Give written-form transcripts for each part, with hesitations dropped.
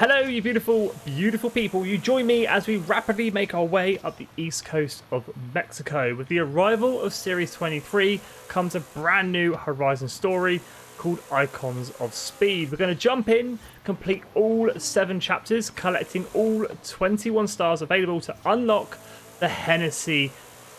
Hello, you beautiful, beautiful people. You join me as we rapidly make our way up the east coast of Mexico. With the arrival of Series 23 comes a brand new Horizon story called Icons of Speed. We're going to jump in, complete all 7 chapters, collecting all 21 stars available to unlock the Hennessy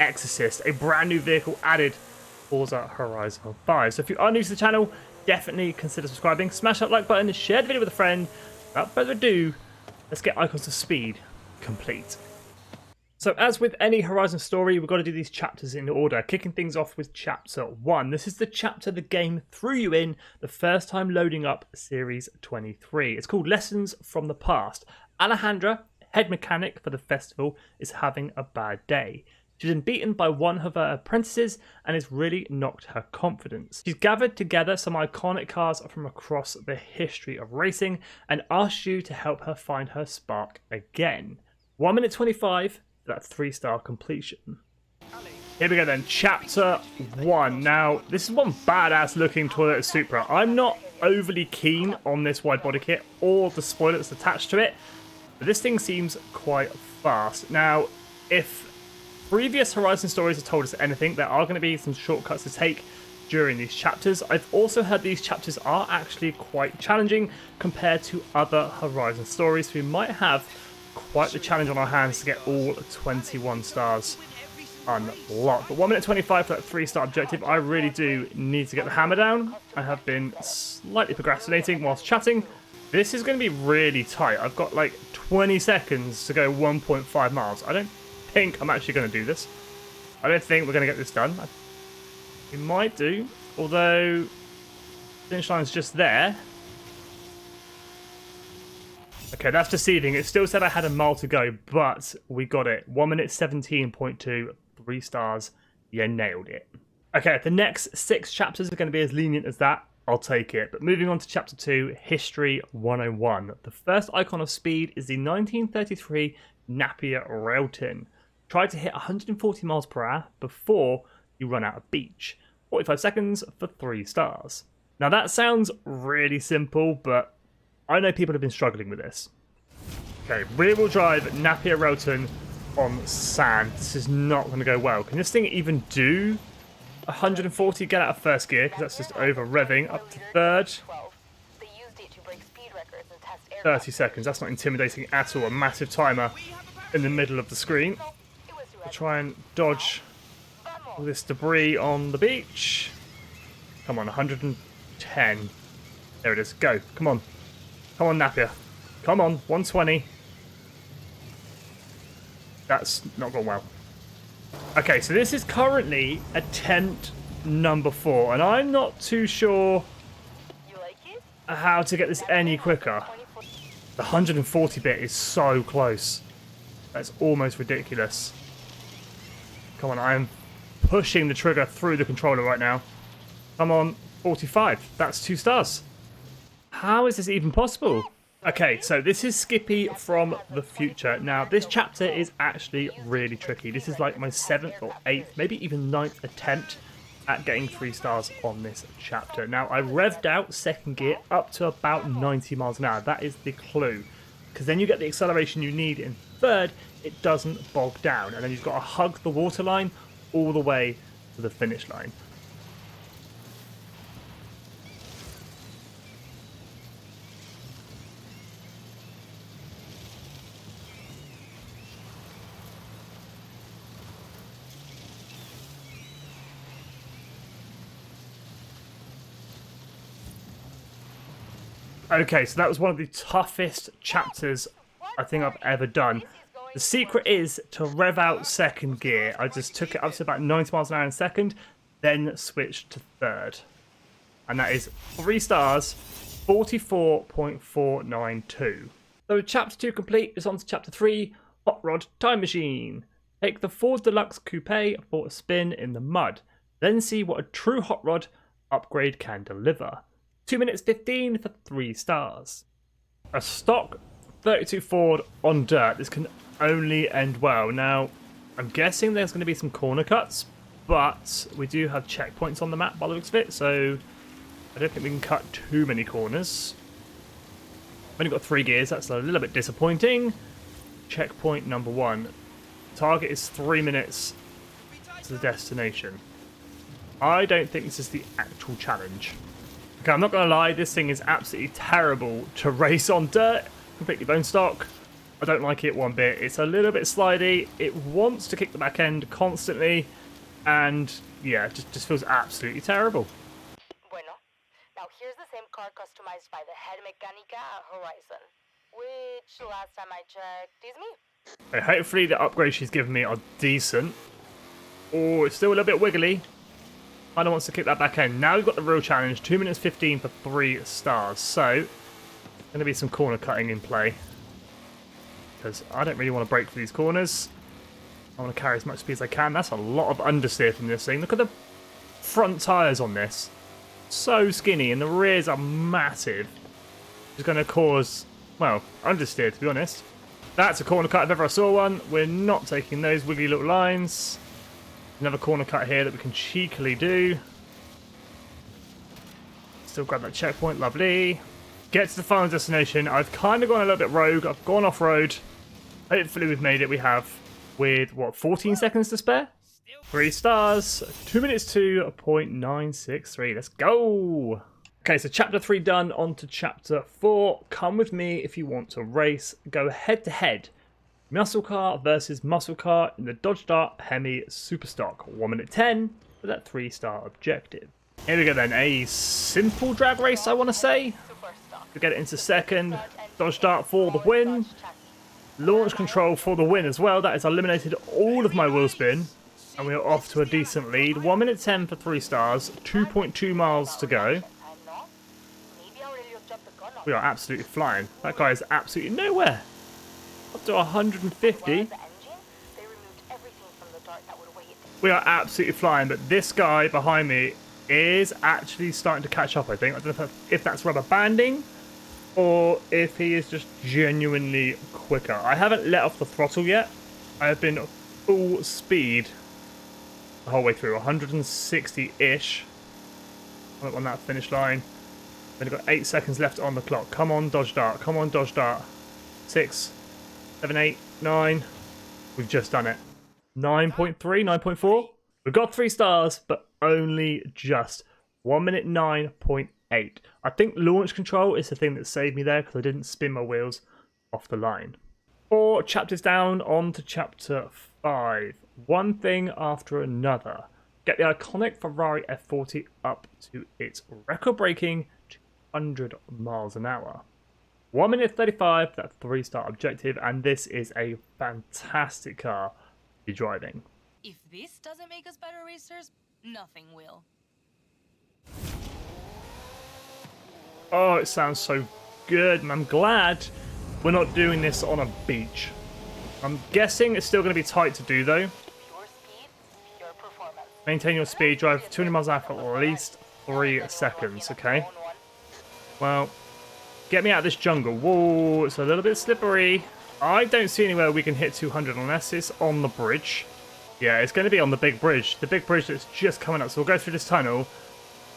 Exorcist, a brand new vehicle added Forza Horizon 5. So if you are new to the channel, definitely consider subscribing, smash that like button, share the video with a friend. Without further ado, let's get Icons of Speed complete. So as with any Horizon story, we've got to do these chapters in order, kicking things off with Chapter 1. This is the chapter the game threw you in the first time loading up Series 23. It's called Lessons from the Past. Alejandra, head mechanic for the festival, is having a bad day. She's been beaten by one of her apprentices and has really knocked her confidence. She's gathered together some iconic cars from across the history of racing and asked you to help her find her spark again. 1 minute 25, that's 3-star completion. Here we go then, Chapter 1. Now, this is one badass looking Toyota Supra. I'm not overly keen on this wide body kit or the spoiler that's attached to it, but this thing seems quite fast. Now, if previous Horizon stories have told us anything, there are going to be some shortcuts to take during these chapters. I've also heard these chapters are actually quite challenging compared to other Horizon stories, so we might have quite the challenge on our hands to get all 21 stars unlocked. But 1 minute 25 for that 3-star objective. I really do need to get the hammer down. I have been slightly procrastinating whilst chatting. This is going to be really tight. I've got like 20 seconds to go 1.5 miles. I don't think I'm actually going to do this. I don't think we're going to get this done. We might do, although finish line's just there. Okay, that's deceiving. It still said I had a mile to go, but we got it. 1 minute 17.2, 3 stars. You nailed it. Okay, the next 6 chapters are going to be as lenient as that. I'll take it. But moving on to Chapter 2, History 101. The first icon of speed is the 1933 Napier Railton. Try to hit 140 miles per hour before you run out of beach. 45 seconds for 3 stars. Now that sounds really simple, but I know people have been struggling with this. Okay, rear-wheel drive Napier Railton on sand. This is not going to go well. Can this thing even do 140? Get out of first gear, because that's just over revving. Up to third. 30 seconds. That's not intimidating at all. A massive timer in the middle of the screen. We'll try and dodge all this debris on the beach. Come on, 110. There it is. Go. Come on. Come on, Napier. Come on, 120. That's not gone well. Okay, so this is currently attempt number 4, and I'm not too sure how to get this any quicker. The 140 bit is so close. That's almost ridiculous. Come on, I am pushing the trigger through the controller right now. Come on, 45. That's 2 stars. How is this even possible? Okay, so this is Skippy from the future. Now, this chapter is actually really tricky. This is like my 7th or 8th, maybe even 9th attempt at getting 3 stars on this chapter. Now, I revved out second gear up to about 90 miles an hour. That is the clue. Because then you get the acceleration you need in third, it doesn't bog down. And then you've got to hug the waterline all the way to the finish line. Okay, so that was one of the toughest chapters I think I've ever done. The secret is to rev out second gear. I just took it up to about 90 miles an hour in second, then switched to third. And that is 3 stars, 44.492. So chapter 2 complete is on to chapter 3, Hot Rod Time Machine. Take the Ford Deluxe Coupe for a spin in the mud. Then see what a true hot rod upgrade can deliver. 2 minutes 15 for 3 stars. A stock 32 Ford on dirt. This can only end well. Now, I'm guessing there's going to be some corner cuts, but we do have checkpoints on the map by the looks of it, so I don't think we can cut too many corners. Only got 3 gears, that's a little bit disappointing. Checkpoint number 1. Target is 3 minutes to the destination. I don't think this is the actual challenge. Okay, I'm not going to lie, this thing is absolutely terrible to race on dirt. Completely bone stock. I don't like it one bit. It's a little bit slidey. It wants to kick the back end constantly. And yeah, just feels absolutely terrible. Bueno, now here's the same car customized by the head mechanica at Horizon, which last time I checked is me. Okay, hopefully the upgrades she's given me are decent. Oh, it's still a little bit wiggly. Kinda wants to kick that back end. Now we've got the real challenge. 2 minutes 15 for 3 stars. So, going to be some corner cutting in play. Because I don't really want to break for these corners. I want to carry as much speed as I can. That's a lot of understeer from this thing. Look at the front tyres on this. So skinny, and the rears are massive. It's going to cause, well, understeer, to be honest. That's a corner cut if ever I saw one. We're not taking those wiggly little lines. Another corner cut here that we can cheekily do. Still grab that checkpoint, lovely. Get to the final destination. I've kind of gone a little bit rogue. I've gone off-road. Hopefully we've made it. We have, with, what, 14 seconds to spare? 3 stars. 2 minutes 2.963. Let's go. Okay, so chapter 3 done. On to chapter 4. Come with me if you want to race. Go head-to-head. Muscle car versus muscle car in the Dodge Dart Hemi Superstock. 1 minute 10 for that 3-star objective. Here we go then. A simple drag race, I want to say. We get it into second. Dodge Dart for the win. Launch control for the win as well. That has eliminated all of my wheel spin. And we are off to a decent lead. 1 minute 10 for 3 stars. 2.2 miles to go. We are absolutely flying. That guy is absolutely nowhere. Up to 150. We are absolutely flying, but this guy behind me is actually starting to catch up, I think. I don't know if that's rubber banding or if he is just genuinely quicker. I haven't let off the throttle yet. I have been full speed the whole way through, 160-ish on that finish line. We've got 8 seconds left on the clock. Come on, Dodge Dart. Come on, Dodge Dart. 6, 7, 8, 9. We've just done it. 9.3, 9.4. We've got 3 stars, but only just 1 minute 9.8. I think launch control is the thing that saved me there because I didn't spin my wheels off the line. 4 chapters down, on to chapter 5. One thing after another. Get the iconic Ferrari F40 up to its record-breaking 200 miles an hour. 1 minute 35, that 3-star objective, and this is a fantastic car to be driving. If this doesn't make us better racers, nothing will. Oh, it sounds so good, and I'm glad we're not doing this on a beach. I'm guessing it's still going to be tight to do, though. Pure speed, pure performance. Maintain your speed, drive 200 miles an hour for at least 3 seconds, okay? Well, get me out of this jungle. Whoa, it's a little bit slippery. I don't see anywhere we can hit 200 unless it's on the bridge. Yeah, it's going to be on the big bridge. The big bridge that's just coming up. So we'll go through this tunnel,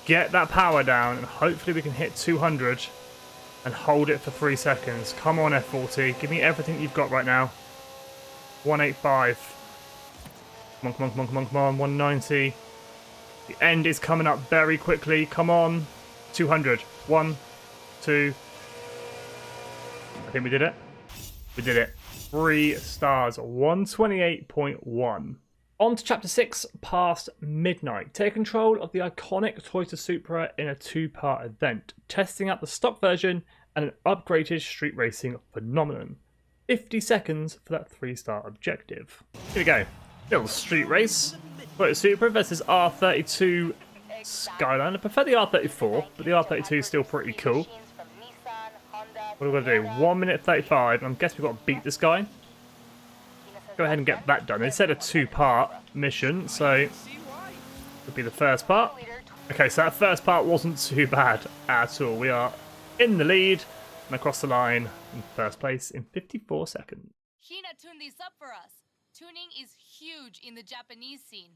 get that power down, and hopefully we can hit 200 and hold it for 3 seconds. Come on, F40. Give me everything you've got right now. 185. Come on, come on, come on, come on, come on. 190. The end is coming up very quickly. Come on. 200. 1, 2. I think we did it. We did it. 3 stars. 128.1. On to chapter 6, past midnight. Take control of the iconic Toyota Supra in a 2-part event, testing out the stock version and an upgraded street racing phenomenon. 50 seconds for that 3-star objective. Here we go. Little street race. Toyota Supra versus R32 Skyline. I prefer the R34, but the R32 is still pretty cool. What are we going to do? 1 minute 35. I guess we've got to beat this guy. Go ahead and get that done. They said a 2-part mission, so it would be the first part. Okay, so that first part wasn't too bad at all. We are in the lead and across the line in first place in 54 seconds. Hina tuned this up for us. Tuning is huge in the Japanese scene.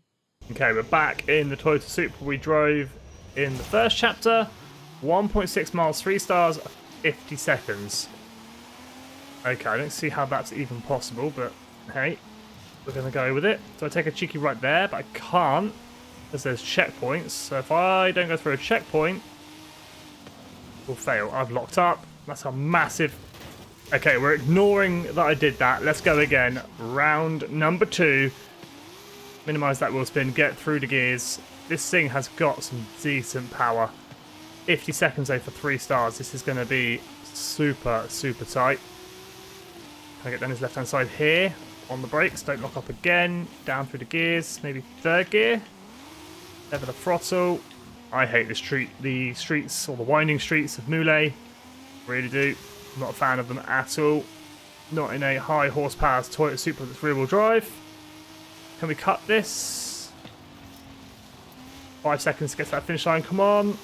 Okay, we're back in the Toyota Supra we drove in the first chapter. 1.6 miles, 3 stars, 50 seconds. Okay, I don't see how that's even possible, but hey, we're going to go with it. So I take a cheeky right there, but I can't because there's checkpoints. So if I don't go through a checkpoint, we'll fail. I've locked up. That's a massive... Okay, we're ignoring that I did that. Let's go again. Round number 2. Minimize that wheel spin. Get through the gears. This thing has got some decent power. 50 seconds though for 3 stars. This is going to be super, super tight. Can I get down his left-hand side here? On the brakes. Don't lock up again. Down through the gears. Maybe 3rd gear. Lever the throttle. I hate the streets, or the winding streets of Moulay. Really do. I'm not a fan of them at all. Not in a high horsepower Toyota Supra that's rear wheel drive. Can we cut this? 5 seconds to get to that finish line. Come on.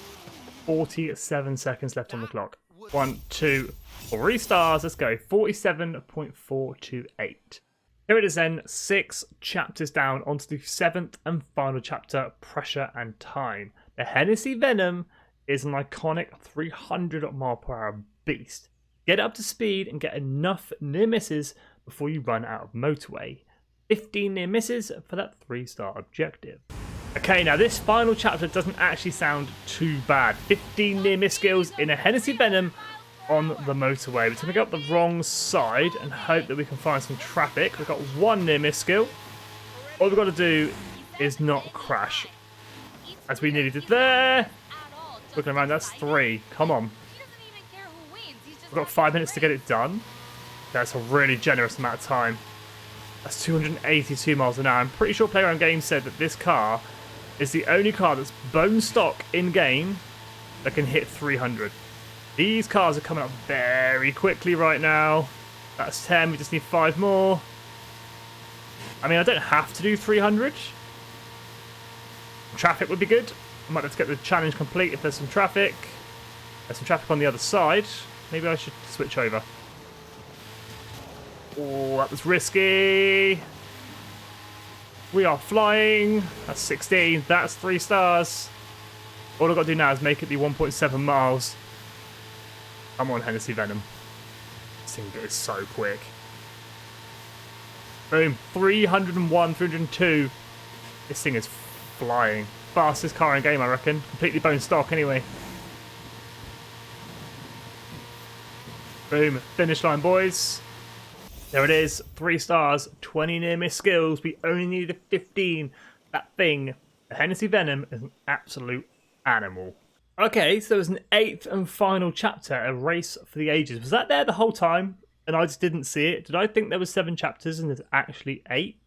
47 seconds left on the clock. 1, 2, 3 stars. Let's go. 47.428. Here it is then. 6 chapters down onto the 7th and final chapter, Pressure and Time. The Hennessey Venom is an iconic 300-mile-per-hour beast. Get up to speed and get enough near misses before you run out of motorway. 15 near misses for that 3-star objective. Okay, now this final chapter doesn't actually sound too bad. 15 near miss skills in a Hennessey Venom on the motorway. We're going to go up the wrong side and hope that we can find some traffic. We've got 1 near miss skill. All we've got to do is not crash. As we nearly did there. Looking around, that's 3. Come on. We've got 5 minutes to get it done. That's a really generous amount of time. That's 282 miles an hour. I'm pretty sure Playground Games said that this car is the only car that's bone stock in-game that can hit 300. These cars are coming up very quickly right now. That's 10. We just need 5 more. I mean, I don't have to do 300. Traffic would be good. I might have to get the challenge complete if there's some traffic. There's some traffic on the other side. Maybe I should switch over. Oh, that was risky. We are flying. That's 16. That's 3 stars. All I've got to do now is make it the 1.7 miles. Come on, Hennessey Venom. This thing goes so quick. Boom. 301, 302. This thing is flying. Fastest car in game, I reckon. Completely bone stock anyway. Boom. Finish line, boys. There it is. 3 stars. 20 near miss skills. We only needed 15. That thing, the Hennessey Venom, is an absolute animal. Okay, so there's an 8th and final chapter, A Race for the Ages. Was that there the whole time and I just didn't see it? Did I think there was 7 chapters and there's actually 8?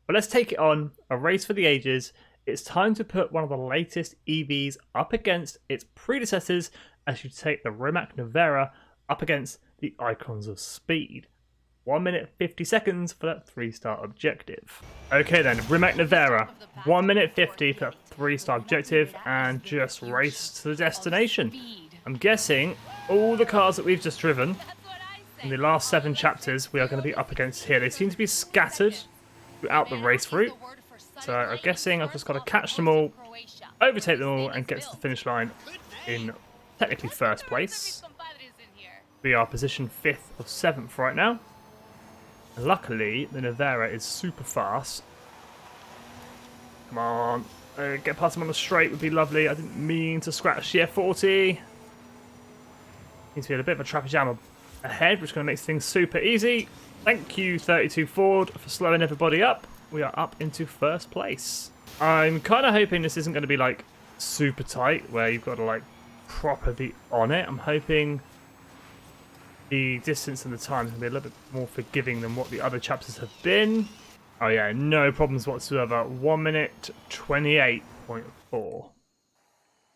But let's take it on. A Race for the Ages. It's time to put one of the latest EVs up against its predecessors as you take the Rimac Nevera up against the Icons of Speed. 1 minute 50 seconds for that 3-star objective. Okay then, Rimac Nevera, 1 minute 50 for that 3-star objective, and just race to the destination. I'm guessing all the cars that we've just driven in the last 7 chapters we are going to be up against here. They seem to be scattered throughout the race route, so I'm guessing I've just got to catch them all, overtake them all, and get to the finish line in technically 1st place. We are positioned 5th or 7th right now. And luckily, the Nevera is super fast. Come on. Get past him on the straight would be lovely. I didn't mean to scratch the F40. Seems to be a bit of a traffic jam ahead, which is going to make things super easy. Thank you, 32 Ford, for slowing everybody up. We are up into 1st place. I'm kind of hoping this isn't going to be like super tight, where you've got to like proper be on it. I'm hoping the distance and the time is going to be a little bit more forgiving than what the other chapters have been. Oh yeah, no problems whatsoever. 1 minute 28.4.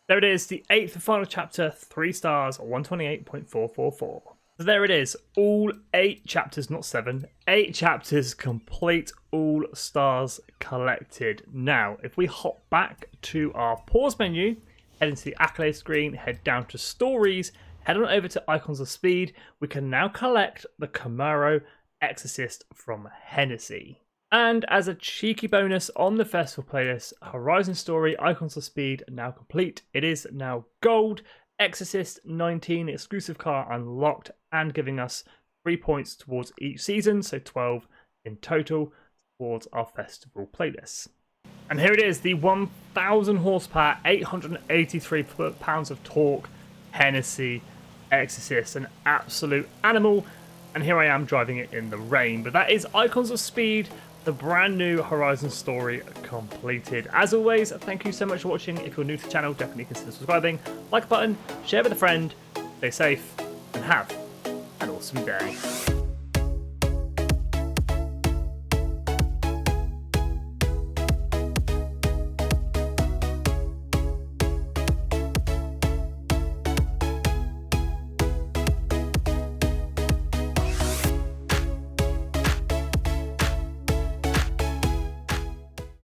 There it is, the 8th and final chapter, 3 stars, 128.444. So there it is, all 8 chapters, not 7, 8 chapters complete, all stars collected. Now, if we hop back to our pause menu, head into the accolade screen, head down to stories, head on over to Icons of Speed, we can now collect the Camaro Exorcist from Hennessy. And as a cheeky bonus on the festival playlist, Horizon Story Icons of Speed now complete. It is now gold, Exorcist 19 exclusive car unlocked and giving us 3 points towards each season, so 12 in total towards our festival playlists. And here it is, the 1000 horsepower, 883 pounds of torque Hennessy Exorcist, an absolute animal. And here I am driving it in the rain. But that is Icons of Speed, the brand new Horizon story completed. As always, thank you so much for watching. If you're new to the channel, definitely consider subscribing, like a button, share with a friend, stay safe, and have an awesome day.